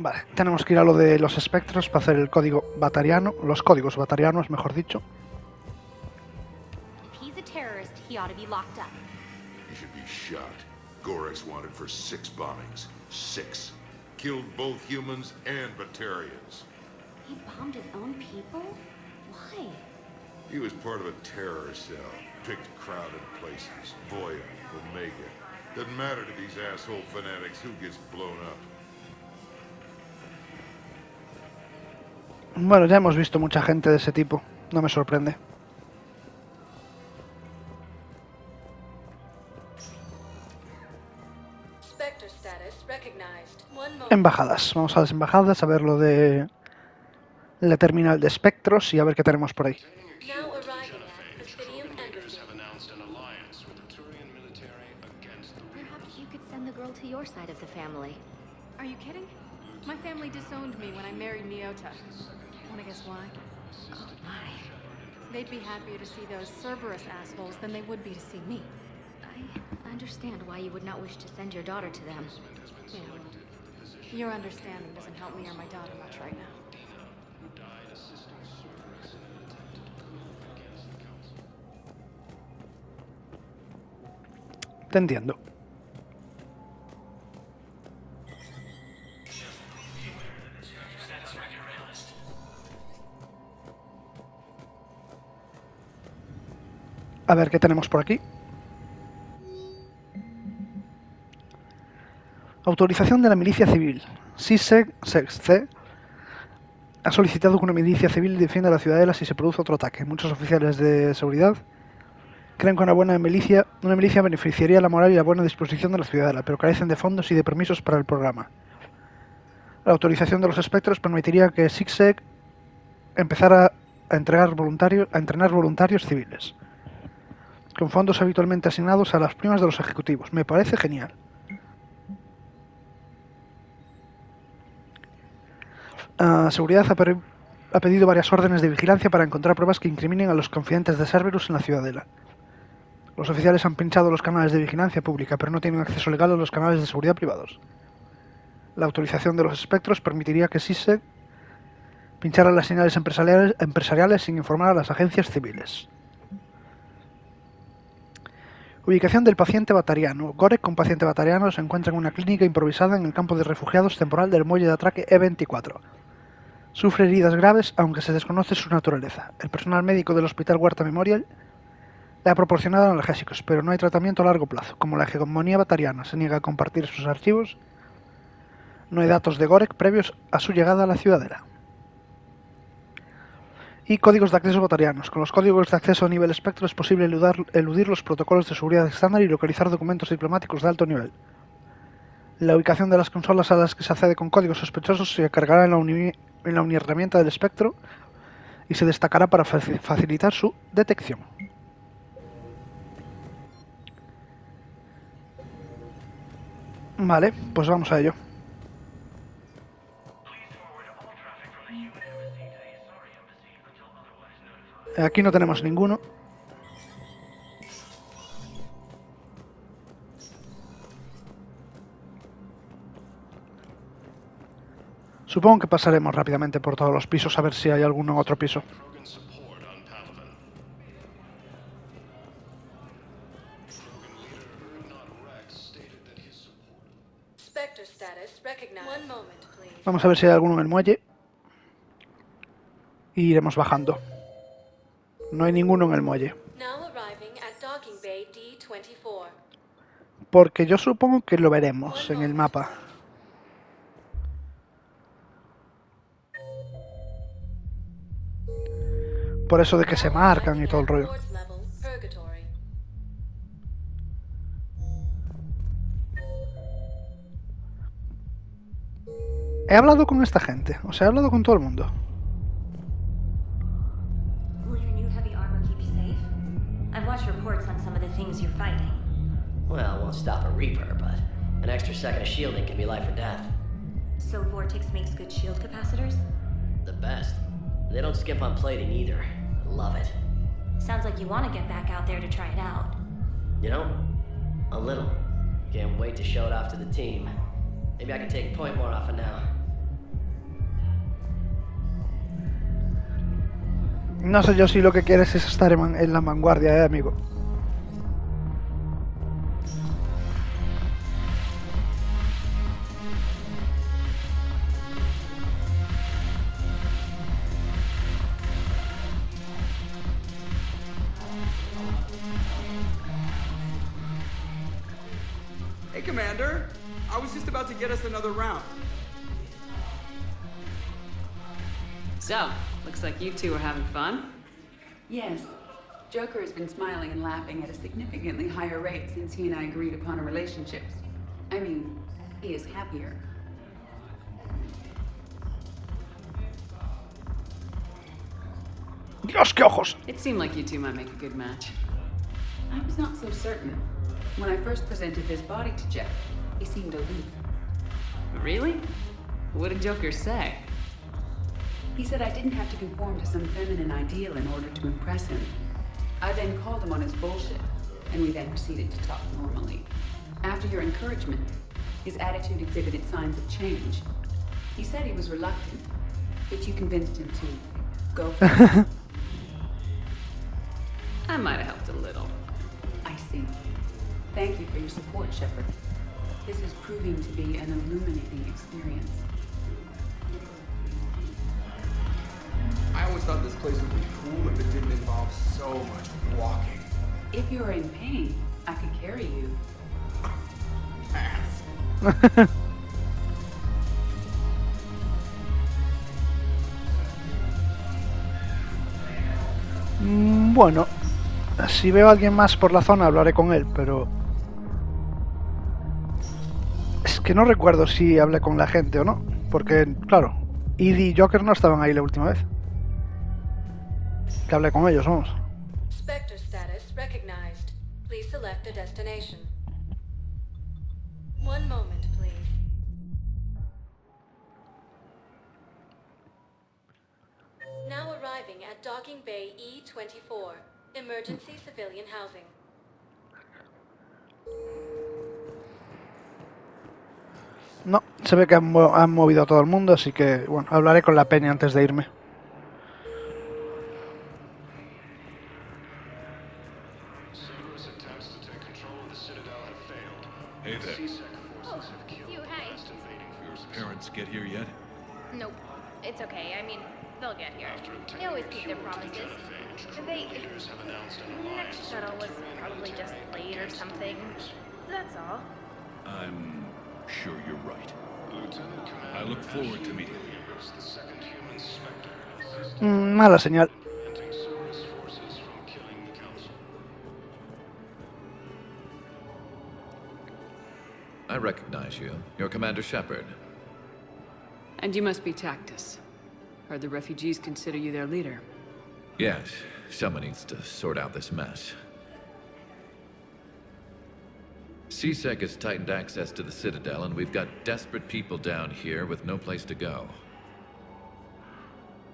Vale, tenemos que ir a lo de los espectros para hacer el código batariano, los códigos batarianos, mejor dicho. If he's a terrorist, he ought to be locked up. He should be shot. Gorex wanted for 6 bombings. 6. Killed both humans and Batarians. He bombed his own people? Why? He was part of a terror cell. Picked crowded places. Voya, Omega. Doesn't matter to these asshole fanatics who gets blown up. Bueno, ya hemos visto mucha gente de ese tipo. No me sorprende. Embajadas. Vamos a las embajadas a ver lo de la terminal de espectros y a ver qué tenemos por ahí. Perhaps you could send the girl to your side of the family. Are you kidding? My family disowned me when I married Miota. Wanna guess why? Oh my. They'd be happier to see those Cerberus assholes than they would be to see me. I understand why you would not wish to send your daughter to them. Yeah, well, your understanding doesn't help me or my daughter much right now. Te entiendo. A ver qué tenemos por aquí. Autorización de la milicia civil. SISEC ha solicitado que una milicia civil defienda la ciudadela si se produce otro ataque. Muchos oficiales de seguridad creen que una milicia beneficiaría la moral y la buena disposición de la ciudadela, pero carecen de fondos y de permisos para el programa. La autorización de los espectros permitiría que SISEC empezara a entrenar voluntarios civiles, con fondos habitualmente asignados a las primas de los ejecutivos. Me parece genial. Seguridad ha pedido varias órdenes de vigilancia para encontrar pruebas que incriminen a los confidentes de Cerberus en la ciudadela. Los oficiales han pinchado los canales de vigilancia pública, pero no tienen acceso legal a los canales de seguridad privados. La autorización de los espectros permitiría que SISEC pinchara las señales empresariales sin informar a las agencias civiles. Ubicación del paciente batariano. Gorek, un paciente batariano, se encuentra en una clínica improvisada en el campo de refugiados temporal del muelle de atraque E24. Sufre heridas graves, aunque se desconoce su naturaleza. El personal médico del Hospital Huerta Memorial le ha proporcionado analgésicos, pero no hay tratamiento a largo plazo. Como la hegemonía batariana se niega a compartir sus archivos, no hay datos de Gorek previos a su llegada a la ciudadela. Y códigos de acceso batarianos. Con los códigos de acceso a nivel espectro es posible eludir los protocolos de seguridad estándar y localizar documentos diplomáticos de alto nivel. La ubicación de las consolas a las que se accede con códigos sospechosos se cargará en la herramienta del espectro y se destacará para facilitar su detección. Vale, pues vamos a ello. Aquí no tenemos ninguno. Supongo que pasaremos rápidamente por todos los pisos a ver si hay alguno en otro piso. Vamos a ver si hay alguno en el muelle. Y iremos bajando. No hay ninguno en el muelle. Porque yo supongo que lo veremos en el mapa. Por eso de que se marcan y todo el rollo. He hablado con esta gente, o sea, he hablado con todo el mundo. I've watched reports on some of the things you're fighting. Well, it won't stop a Reaper, but an extra second of shielding can be life or death. So Vortex makes good shield capacitors? The best. They don't skimp on plating either. Love it. Sounds like you want to get back out there to try it out. You know, a little. Can't wait to show it off to the team. Maybe I can take point more often now. No sé yo si lo que quieres es estar en la vanguardia, amigo. Hey, Commander. I was just about to get us another round. So, looks like you two are having fun. Yes. Joker has been smiling and laughing at a significantly higher rate since he and I agreed upon a relationship. I mean, he is happier. Dios, qué ojos. It seemed like you two might make a good match. I was not so certain. When I first presented his body to Jeff, he seemed aloof. Really? What did Joker say? He said I didn't have to conform to some feminine ideal in order to impress him. I then called him on his bullshit, and we then proceeded to talk normally. After your encouragement, his attitude exhibited signs of change. He said he was reluctant, but you convinced him to go for it. I might have helped a little. I see. Thank you for your support, Shepard. This is proving to be an illuminating experience. I always thought this place would be cool if it didn't involve so much walking. If you're in pain, I could carry you. Pass. Bueno, si veo a alguien más por la zona hablaré con él, pero... Es que no recuerdo si hablé con la gente o no, porque, claro, Ed y Joker no estaban ahí la última vez. Que hablé con ellos, vamos. Spectre status recognized. Please select a destination. One moment, please. Now arriving at Docking Bay E-24. Emergency civilian housing. No, se ve que han movido a todo el mundo, así que, bueno, hablaré con la peña antes de irme. Hey there. Oh, you, hey. Parents get here yet? Nope. It's okay. I mean, they'll get here. They always keep their promises. Next shuttle was probably just late or something. That's all. I'm sure you're right. I look forward to meeting you. Mala señal. I recognize you. You're Commander Shepard. And you must be Tactus. Heard the refugees consider you their leader. Yes, someone needs to sort out this mess. CSEC has tightened access to the Citadel, and we've got desperate people down here with no place to go.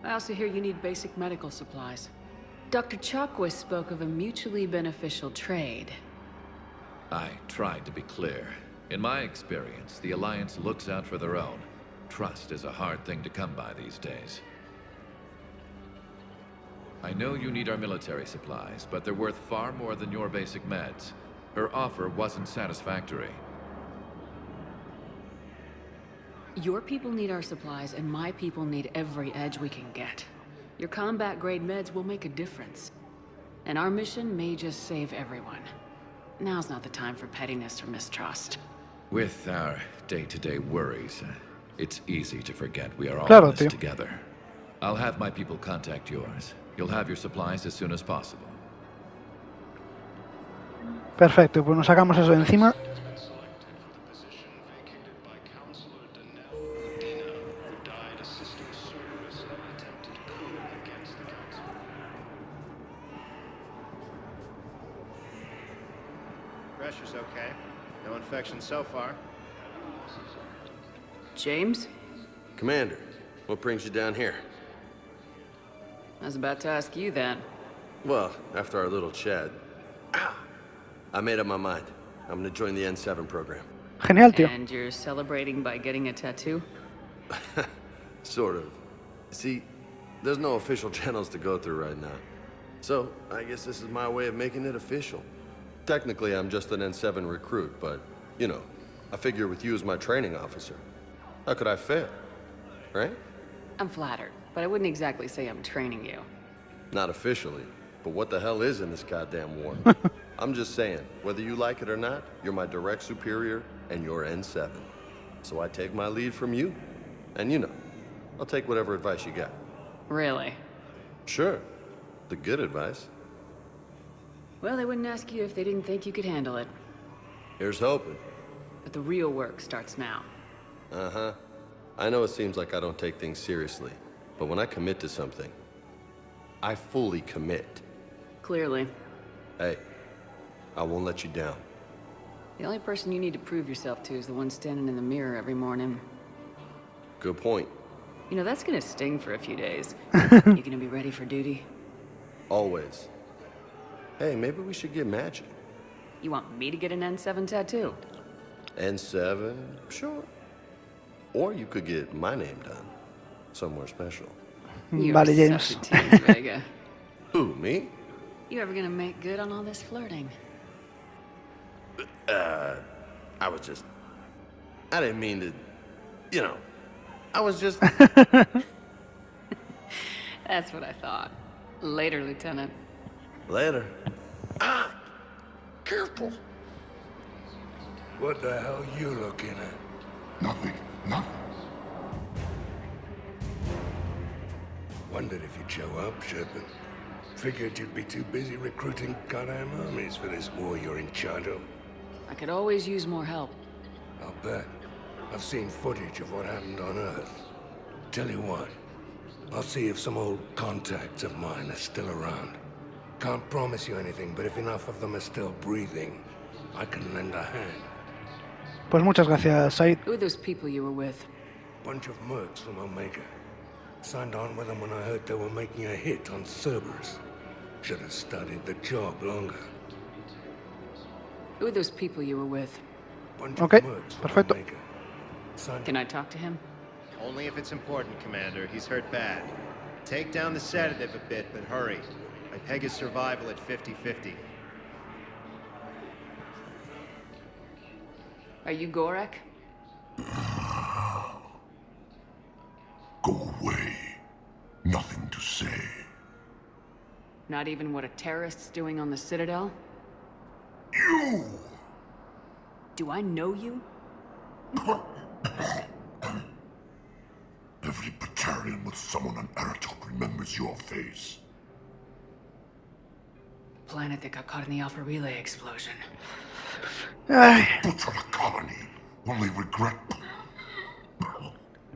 I also hear you need basic medical supplies. Dr. Chakwas spoke of a mutually beneficial trade. I tried to be clear. In my experience, the Alliance looks out for their own. Trust is a hard thing to come by these days. I know you need our military supplies, but they're worth far more than your basic meds. Her offer wasn't satisfactory. Your people need our supplies, and my people need every edge we can get. Your combat-grade meds will make a difference. And our mission may just save everyone. Now's not the time for pettiness or mistrust. With our day-to-day worries, it's easy to forget we are all in this together. I'll have my people contact yours. You'll have your supplies as soon as possible. Perfecto, pues nos sacamos eso de encima. Pressure's okay. No infection so far. James? Commander, what brings you down here? I was about to ask you that. Well, after our little chat, I made up my mind. I'm gonna join the N7 program. Genial, tío. And you're celebrating by getting a tattoo? Sort of. See, There's no official channels to go through right now. So, I guess this is my way of making it official. Technically, I'm just an N7 recruit, but, you know, I figure with you as my training officer, how could I fail? Right? I'm flattered, but I wouldn't exactly say I'm training you. Not officially, but what the hell is in this goddamn war? I'm just saying, whether you like it or not, you're my direct superior, and you're N7. So I take my lead from you. And you know, I'll take whatever advice you got. Really? Sure. The good advice. Well, they wouldn't ask you if they didn't think you could handle it. Here's hoping. But the real work starts now. Uh-huh. I know it seems like I don't take things seriously, but when I commit to something, I fully commit. Clearly. Hey, I won't let you down. The only person you need to prove yourself to is the one standing in the mirror every morning. Good point. You know, that's gonna sting for a few days. You gonna be ready for duty? Always. Hey, maybe we should get matching. You want me to get an N7 tattoo? N7? Sure. Or you could get my name done. Somewhere special. You're such a tease, Vega. Who, me? You ever gonna make good on all this flirting? I was just... I didn't mean to... You know... I was just... That's what I thought. Later, Lieutenant. Later. Ah! Careful! What the hell are you looking at? Nothing. Nothing. Wondered if you'd show up, Shepard. Figured you'd be too busy recruiting goddamn armies for this war you're in charge of. I could always use more help. I'll bet. I've seen footage of what happened on Earth. Tell you what, I'll see if some old contacts of mine are still around. Can't promise you anything, but if enough of them are still breathing, I can lend a hand. Pues muchas gracias, Said. Who are those people you were with? Bunch of mercs from Omega. Signed on with them when I heard they were making a hit on Cerberus. Should have studied the job longer. Who are those people you were with? Okay, perfecto. Can I talk to him? Only if it's important, Commander. He's hurt bad. Take down the sedative a bit, but hurry. I peg his survival at 50-50. Are you Gorek? Go away. Nothing to say. Not even what a terrorist's doing on the Citadel? You! Do I know you? Every battalion with someone on Aratok remembers your face. Planet that got caught in the Alpha Relay explosion. Butcher the colony. Only regret.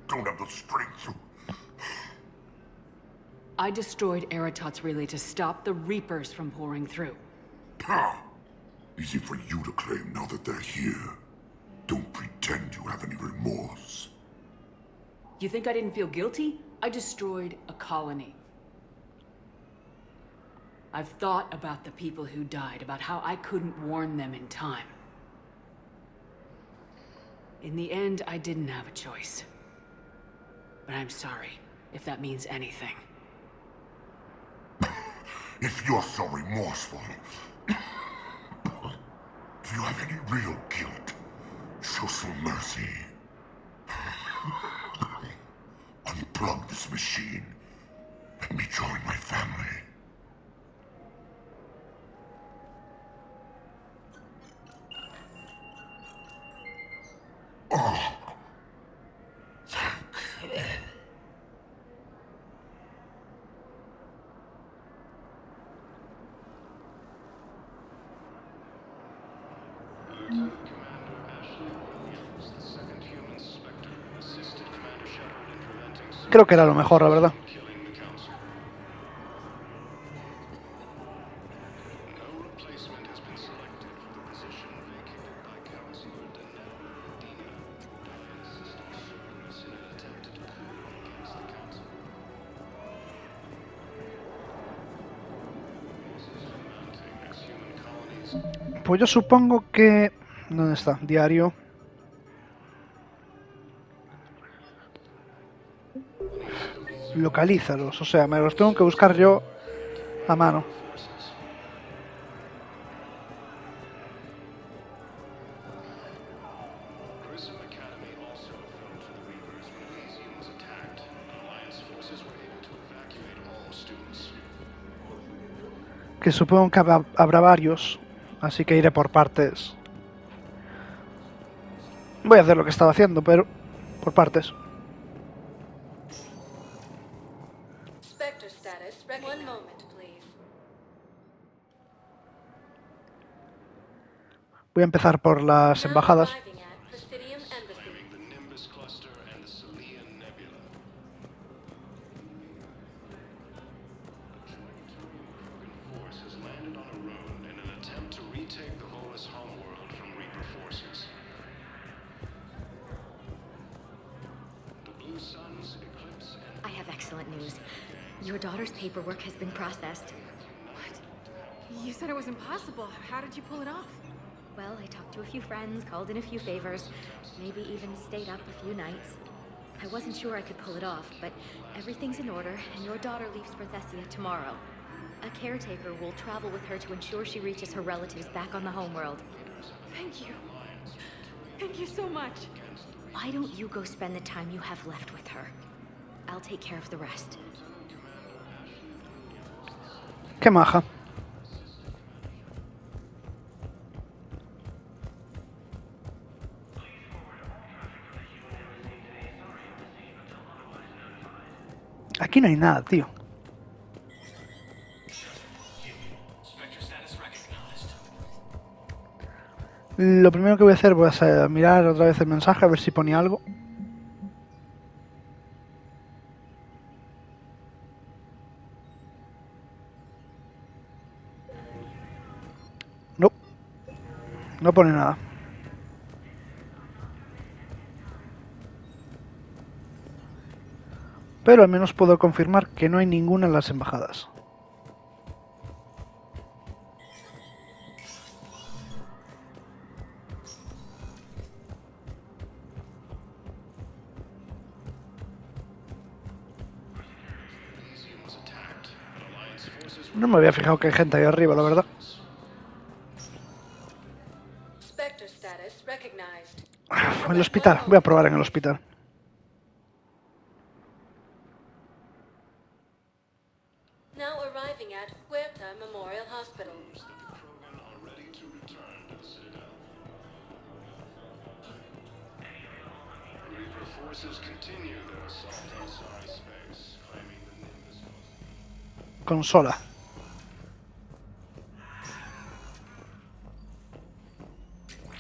Don't have the strength to... I destroyed Eratot's relay to stop the Reapers from pouring through. Easy for you to claim now that they're here. Don't pretend you have any remorse. You think I didn't feel guilty? I destroyed a colony. I've thought about the people who died, about how I couldn't warn them in time. In the end, I didn't have a choice. But I'm sorry, if that means anything. If you're so remorseful, if you have any real guilt, show some mercy. Unplug this machine. Let me join my family. Oh. Thank you. Creo que era lo mejor, la verdad. Pues yo supongo que... ¿Dónde está? Diario. Localízalos, o sea, me los tengo que buscar yo a mano. Que supongo que habrá varios, así que iré por partes. Voy a hacer lo que estaba haciendo, pero por partes. Voy a empezar por las embajadas. I have excellent news. Your daughter's paperwork has been processed. What? You said it was impossible. How did you pull it off? Well, I talked to a few friends, called in a few favors, maybe even stayed up a few nights. I wasn't sure I could pull it off, but everything's in order, and your daughter leaves for Thessia tomorrow. A caretaker will travel with her to ensure she reaches her relatives back on the homeworld. Thank you. Thank you so much. Why don't you go spend the time you have left with her? I'll take care of the rest. Qué maja. Aquí no hay nada, tío. Lo primero que voy a hacer es mirar otra vez el mensaje a ver si ponía algo. No. No pone nada. Pero al menos puedo confirmar que no hay ninguna en las embajadas. No me había fijado que hay gente ahí arriba, la verdad. El hospital, voy a probar en el hospital. Consola.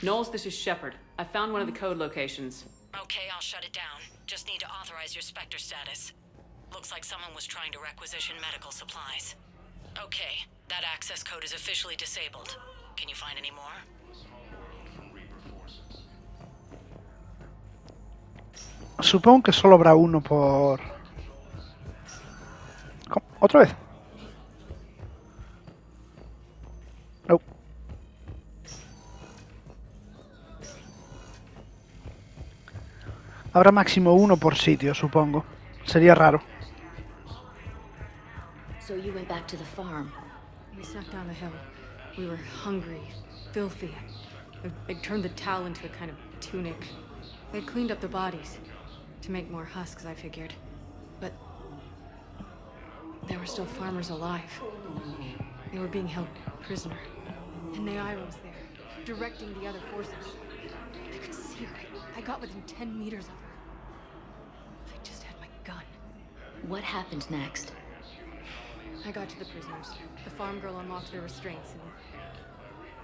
Knowles, this is Shepard. I found one of the code locations. Okay, I'll shut it down. Just need to authorize your Spectre status. Looks like someone was trying to requisition medical supplies. Okay, that access code is officially disabled. Can you find any more? Supongo que solo habrá uno por... ¿Cómo? ¿Otra vez? No. Habrá máximo uno por sitio, supongo. Sería raro. So you went back to the farm. We snuck down the hill. We were hungry, filthy. They'd turned the towel into a kind of tunic. They'd cleaned up the bodies to make more husks, I figured. But there were still farmers alive. They were being held prisoner. And Naira was there, directing the other forces. I could see her. I got within 10 meters of her. If I just had my gun. What happened next? I got to the prisoners. The farm girl unlocked their restraints, and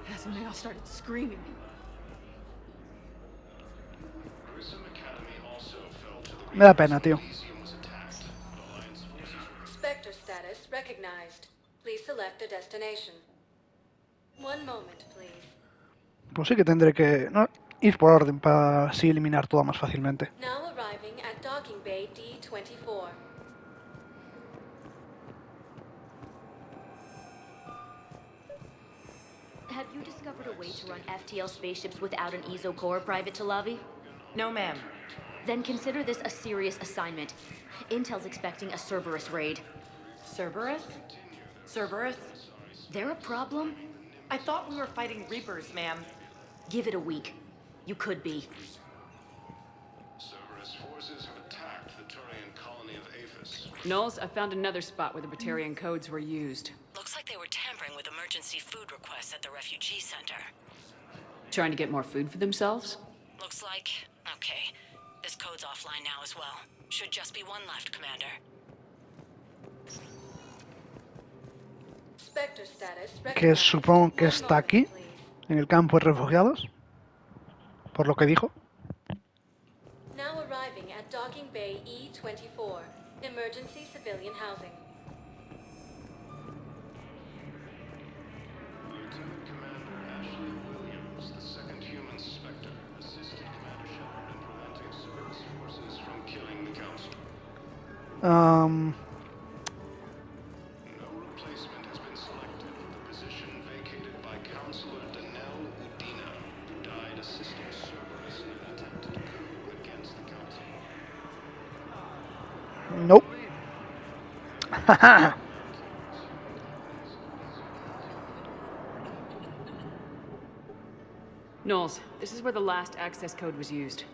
that's when they all started screaming. Me da pena, tío. Spectre status recognized. Please select a destination. One moment, please. Pues sí que tendré que ir por orden para así eliminar todo más fácilmente. Now arriving at docking bay D24. Have you discovered a way to run FTL spaceships without an ESO core, Private Talavi? No, ma'am. Then consider this a serious assignment. Intel's expecting a Cerberus raid. Cerberus? Cerberus? They're a problem? I thought we were fighting Reapers, ma'am. Give it a week. You could be. Cerberus forces have attacked the Turian colony of Aphis. Knowles, I found another spot where the Batarian codes were used. Looks like they were tampering with emergency food requests at the refugee center. Trying to get more food for themselves? Looks like... Okay. This code's offline now as well. Should just be one left, Commander. Que supongo que está aquí, en el campo de refugiados, por lo que dijo. Now arriving at Docking Bay E-24, emergency civilian housing. Lieutenant Commander Ashley Williams, the second human Spectre, assisted Commander Shepard in preventing Cerberus forces from killing the Council. Nope. Knowles, this is where the last access code was used.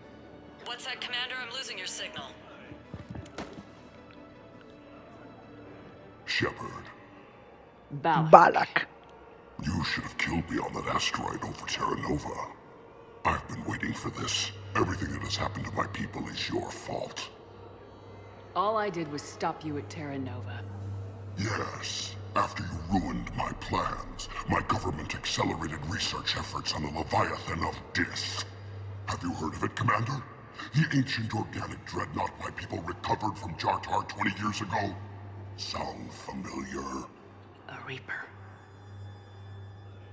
What's that, Commander? I'm losing your signal. Shepard. Balak. You should have killed me on that asteroid over Terra Nova. I've been waiting for this. Everything that has happened to my people is your fault. All I did was stop you at Terra Nova. Yes. After you ruined my plans, my government accelerated research efforts on the Leviathan of Dis. Have you heard of it, Commander? The ancient organic dreadnought my people recovered from Jartar 20 years ago? Sound familiar? A Reaper.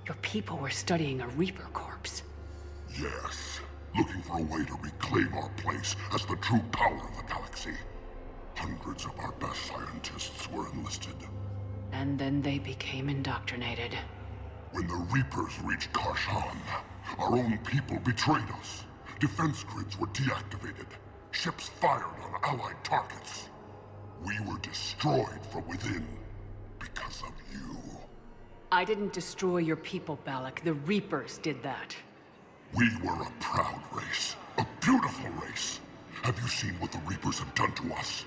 Your people were studying a Reaper corpse. Yes. Looking for a way to reclaim our place as the true power of the galaxy. Hundreds of our best scientists were enlisted. And then they became indoctrinated. When the Reapers reached Karshan, our own people betrayed us. Defense grids were deactivated. Ships fired on Allied targets. We were destroyed from within because of you. I didn't destroy your people, Balak. The Reapers did that. We were a proud race. A beautiful race. Have you seen what the Reapers have done to us?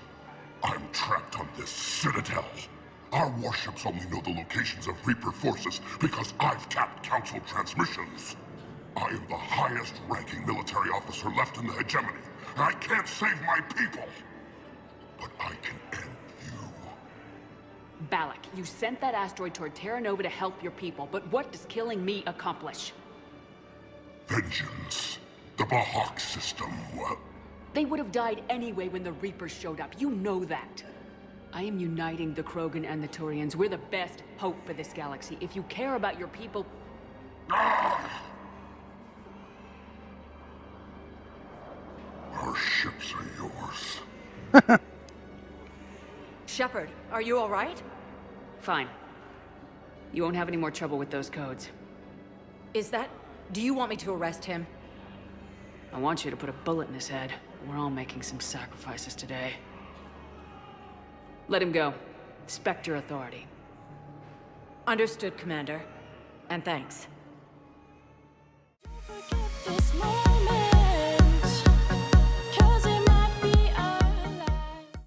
I'm trapped on this citadel. Our warships only know the locations of Reaper forces because I've tapped Council transmissions. I am the highest-ranking military officer left in the hegemony, and I can't save my people. But I can end you. Balak, you sent that asteroid toward Terra Nova to help your people, but what does killing me accomplish? Vengeance. The Bahak system, well... They would have died anyway when the Reapers showed up. You know that. I am uniting the Krogan and the Turians. We're the best hope for this galaxy. If you care about your people... Our ships are yours. Shepard, are you all right? Fine. You won't have any more trouble with those codes. Is that... Do you want me to arrest him? I want you to put a bullet in his head. We're all making some sacrifices today. Let him go. Spectre authority. Understood, Commander. And thanks.